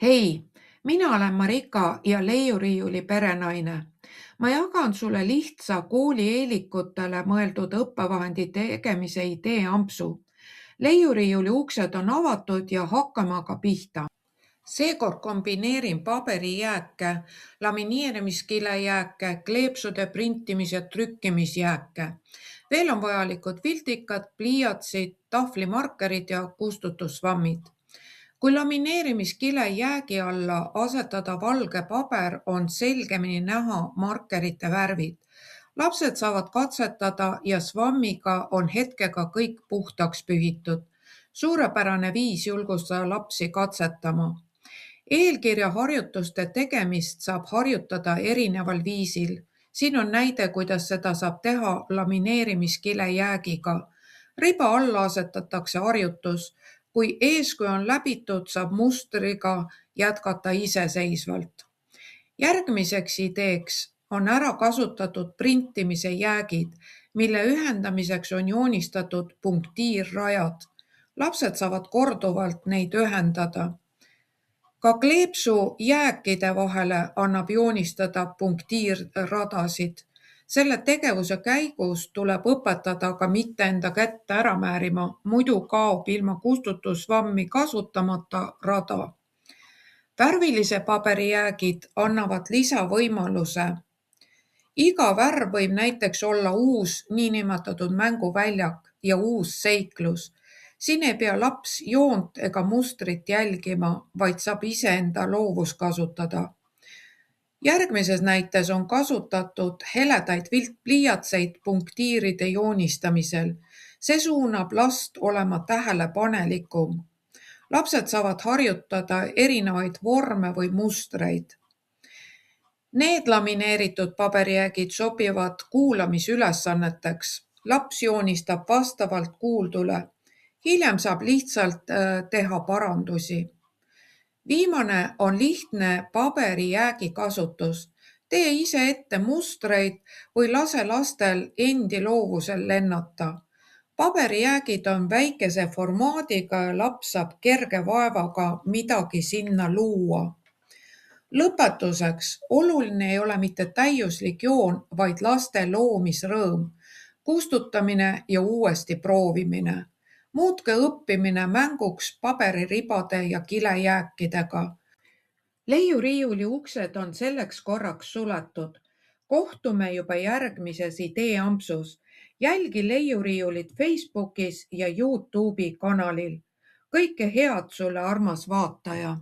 Hei, mina olen Marika ja leiuriiuli perenaine. Ma jagan sulle lihtsa koolieelikutele mõeldud õppevahendi tegemise idee ampsu. Leiuriiuli uksed on avatud ja hakkame aga pihta. Seekord kombineerin paberijääke, lamineerimiskilejääke, kleepsude printimis- ja trükkimisjääke. Veel on vajalikud viltikad, pliiatsid, tahvlimarkerid ja kustutusvammid. Kui lamineerimiskile jäägi alla asetada valge paber, on selgemini näha markerite värvid. Lapsed saavad katsetada ja svammiga on hetkega kõik puhtaks pühitud. Suurepärane viis julgustada lapsi katsetama. Eelkirja harjutuste tegemist saab harjutada erineval viisil. Siin on näide, kuidas seda saab teha lamineerimiskile jäägiga. Riba alla asetatakse harjutus. Kui eeskuju on läbitud, saab mustriga jätkata iseseisvalt. Järgmiseks ideeks on ära kasutatud printimise jäägid, mille ühendamiseks on joonistatud punktiirrajad. Lapsed saavad korduvalt neid ühendada. Ka kleepsu jääkide vahele annab joonistada punktiirradasid. Selle tegevuse käigus tuleb õpetada ka mitte enda kätte ära määrima, muidu kaob ilma kustutusvammi kasutamata rada. Värvilise paberi jäägid annavad lisavõimaluse. Iga värv võib näiteks olla uus niinimetatud mänguväljak ja uus seiklus. Siin ei pea laps joont ega mustrit jälgima, vaid saab iseenda loovust kasutada. Järgmises näites on kasutatud heledaid viltpliiatseid punktiiride joonistamisel. See suunab last olema tähelepanelikum. Lapsed saavad harjutada erinevaid vorme või mustreid. Need lamineeritud paberijäägid sobivad kuulamisülesanneteks. Laps joonistab vastavalt kuuldule. Hiljem saab lihtsalt teha parandusi. Viimane on lihtne paberijäägi kasutus. Tee ise ette mustreid või lase lastel endi loovusel lennata. Paberijäägid on väikese formaadiga ja laps saab kerge vaevaga midagi sinna luua. Lõpetuseks, oluline ei ole mitte täiuslik joon, vaid laste loomisrõõm, kustutamine ja uuesti proovimine. Muutke õppimine mänguks paberiribade ja kilejääkidega. Leiuriiuli uksed on selleks korraks suletud. Kohtume juba järgmises ideeampsus. Jälgi leiuriiulit Facebookis ja YouTube'i kanalil. Kõike head sulle, armas vaataja!